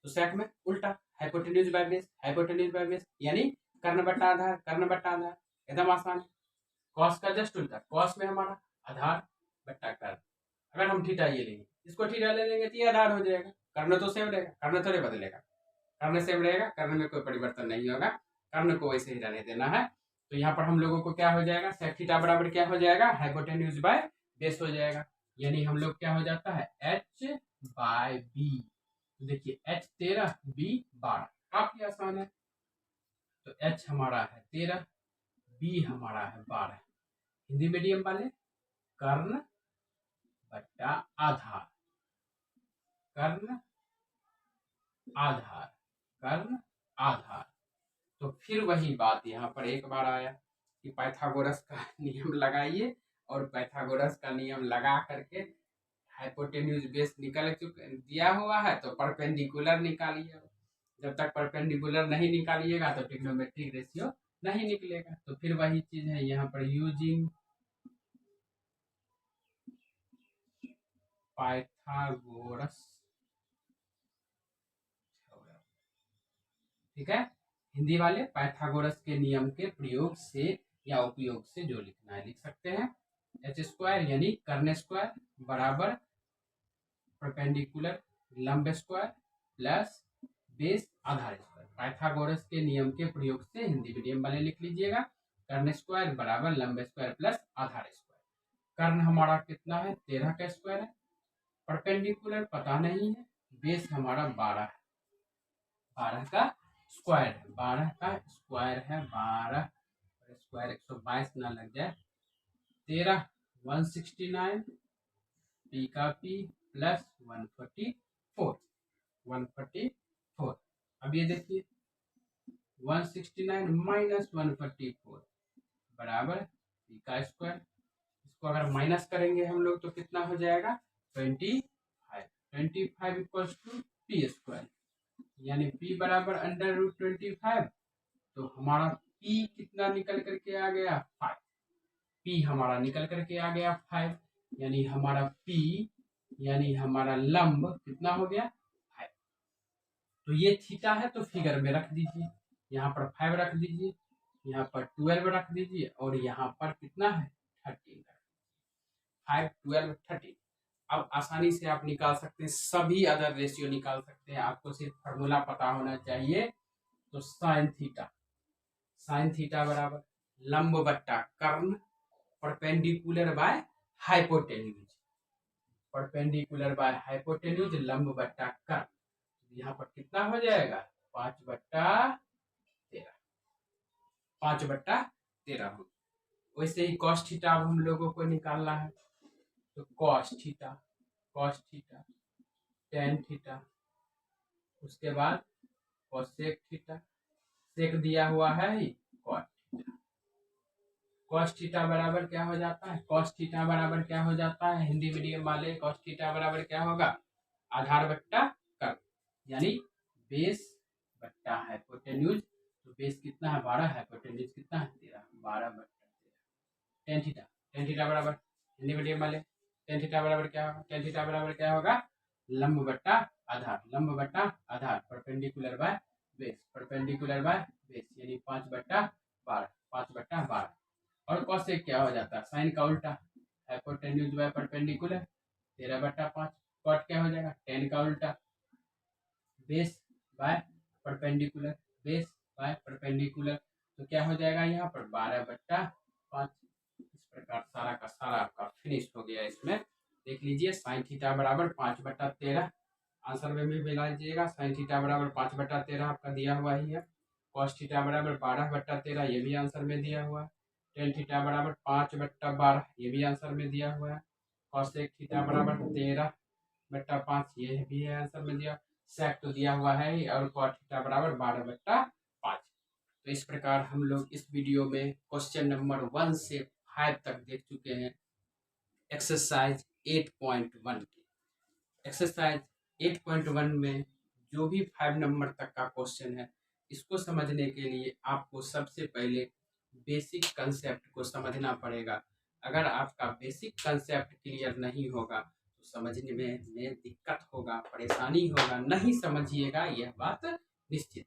S1: तो sec में उल्टा, हाइपोटेन्यूज बाय बेस, यानी कर्ण बटा आधार, एकदम आसान है। कॉस का जस्ट उल्टा, कॉस में हमारा आधार बट्टा कर्ण, अगर हम थीटा ये लेंगे, इसको थीटा ले लेंगे तो ये आधार हो जाएगा, कर्ण तो सेम रहेगा, कर्ण थोड़े बदलेगा, कर्ण सेम रहेगा, कर्ण में कोई परिवर्तन नहीं होगा, कर्ण को वैसे ही रहने देना है। तो यहाँ पर हम लोगों को क्या हो जाएगा, sec थीटा बराबर क्या हो जाएगा, हाइपोटेन्यूज बाय बेस हो जाएगा, यानी हम लोग क्या हो जाता है, h/b। तो देखिए h 13, b 12, काफी आसान है। तो h हमारा है 13, b हमारा है 12, हिंदी मीडियम वाले कर्ण बट्टा आधार, कर्ण आधार, कर्ण आधार। तो फिर वही बात यहाँ पर एक बार आया कि पाइथागोरस का नियम लगाइए, और पाइथागोरस का नियम लगा करके हाइपोटेन्यूज बेस निकल दिया हुआ है तो परपेंडिकुलर निकालिए, जब तक परपेंडिकुलर नहीं निकालिएगा तो ट्रिग्नोमेट्रिक रेशियो नहीं निकलेगा। तो फिर वही चीज है यहाँ पर, यूजिंग पाइथागोरस, ठीक है, हिंदी वाले पाइथागोरस के नियम के प्रयोग से या उपयोग से जो लिखना है लिख सकते हैं। h² यानी कर्ण स्क्वायर बराबर परपेंडिकुलर लंब स्क्वायर प्लस बेस आधार स्क्वायर। पाइथागोरस के नियम के प्रयोग से हिंदी मीडियम वाले लिख लीजिएगा, कर्ण स्क्वायर बराबर लंब स्क्वायर प्लस आधार स्क्वायर। कर्ण हमारा कितना है, 13 का स्क्वायर है, परपेंडिकुलर पता नहीं है, बेस हमारा 12 है, 12 का स्क्वायर है, 12 का स्क्वायर है, 12 स्क्वायर 122 ना लग जाए, 13 169 पी का पी प्लस 144। अब ये देखिए 169 माइनस 144 बराबर पी का स्क्वायर। इसको अगर माइनस करेंगे हम लोग तो कितना हो जाएगा, 25 इक्वल्स टू पी स्क्वायर, यानी पी बराबर अंडर रूट 25। तो हमारा पी कितना निकल करके आ गया, 5। पी हमारा निकल करके आ गया 5, यानी हमारा पी यानी हमारा लंब कितना हो गया, 5। तो ये थीटा है तो फिगर में रख दीजिए, यहाँ पर 5 रख दीजिए, यहाँ पर 12 रख दीजिए और यहाँ पर कितना है 13, 5 12 13। अब आसानी से आप निकाल सकते हैं, सभी अदर रेशियो निकाल सकते हैं, आपको सिर्फ फार्मूला पता होना चाहिए। तो साइन थीटा बराबर लंब बट्टा कर्ण perpendicular by hypotenuse, perpendicular by hypotenuse लंब बट्टा कर्ण। यहाँ पर कितना हो जाएगा, 5/13 हो। वैसे ही कॉस थीटा अब हम लोगों को निकालना है, तो कॉस थीटा टेन थीटा, उसके बाद कॉसेक थीटा, सेक दिया हुआ है ही कॉट थीटा। कॉस थीटा बराबर क्या हो जाता है, कॉस थीटा बराबर क्या हो जाता है, हिंदी मीडियम वाले कॉस थीटा बराबर क्या होगा, आधार बट्टा कर्ण, यानी बेस बट्टा हाइपोटेन्यूज। तो बेस कितना है 12, हाइपोटेन्यूज कितना है 13, 12/13। टेन थीटा बराबर हिंदी मीडियम वाले टेन थीटा बराबर क्या होगा, टेन थीटा बराबर क्या होगा, लंब बट्टा आधार परपेंडिकुलर बाय बेस, यानी 5/12। और कॉसेक क्या हो जाता है, साइन का उल्टा, हाइपोटेन्यूज बाय परपेंडिकुलर 13/5। कॉट क्या हो जाएगा, टेन का उल्टा, बेस बाय परपेंडिकुलर, तो क्या हो जाएगा यहाँ पर 12/5। इस प्रकार सारा का सारा आपका फिनिश हो गया। इसमें देख लीजिए साइन थीटा बराबर 5/13, आंसर में भी मिला लीजिएगा, साइन थीटा बराबर 5/13 आपका दिया हुआ ही है, कॉस थीटा बराबर 12/13 ये भी आंसर में दिया हुआ है, टेन थीटा बराबर 5/12 ये भी आंसर में दिया हुआ है, कॉसेक थीटा बराबर 13/5 ये भी आंसर में दिया, सेक तो दिया हुआ है ही, और कॉट थीटा बराबर 12/5। तो इस प्रकार हम लोग इस वीडियो में क्वेश्चन नंबर 1 से 5 तक देख चुके हैं एक्सरसाइज 8.1 की। एक्सरसाइज 8.1 में जो भी 5 नंबर तक का क्वेश्चन है, इसको समझने के लिए आपको सबसे पहले बेसिक कंसेप्ट को समझना पड़ेगा। अगर आपका बेसिक कंसेप्ट क्लियर नहीं होगा तो समझने में दिक्कत होगा, परेशानी होगा, नहीं समझिएगा, यह बात निश्चित।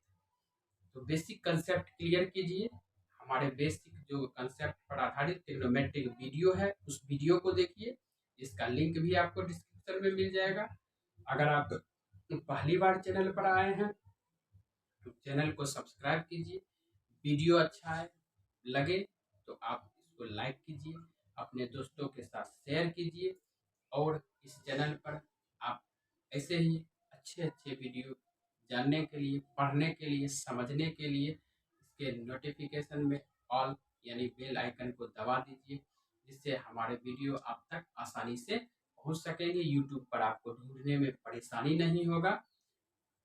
S1: तो बेसिक कंसेप्ट क्लियर कीजिए। हमारे बेसिक जो कंसेप्ट पर आधारित ट्रिग्नोमेट्रिक वीडियो है, उस वीडियो को देखिए, इसका लिंक भी आपको डिस्क्रिप्शन में मिल जाएगा। अगर आप पहली बार चैनल पर आए हैं तो चैनल को सब्सक्राइब कीजिए। वीडियो अच्छा है लगे तो आप इसको लाइक कीजिए, अपने दोस्तों के साथ शेयर कीजिए, और इस चैनल पर आप ऐसे ही अच्छे वीडियो जानने के लिए, पढ़ने के लिए, समझने के लिए इसके नोटिफिकेशन में ऑल यानी बेल आइकन को दबा दीजिए, जिससे हमारे वीडियो आप तक आसानी से पहुंच सकेंगे। यूट्यूब पर आपको ढूंढने में परेशानी नहीं होगा।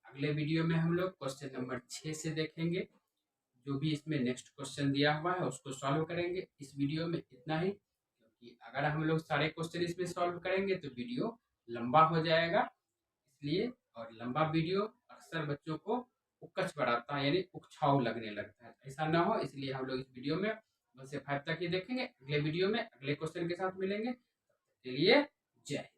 S1: अगले वीडियो में हम लोग क्वेश्चन नंबर 6 से देखेंगे, जो भी इसमें नेक्स्ट क्वेश्चन दिया हुआ है उसको सॉल्व करेंगे। इस वीडियो में इतना ही, क्योंकि अगर हम लोग सारे क्वेश्चन इसमें सॉल्व करेंगे तो वीडियो लंबा हो जाएगा, इसलिए। और लंबा वीडियो अक्सर बच्चों को उकच बढ़ाता है, यानी उकछाऊ लगने लगता है, ऐसा ना हो इसलिए हम लोग इस वीडियो में 1 से 5 तक ही देखेंगे। अगले वीडियो में अगले क्वेश्चन के साथ मिलेंगे, तब तक के लिए जय हिंद।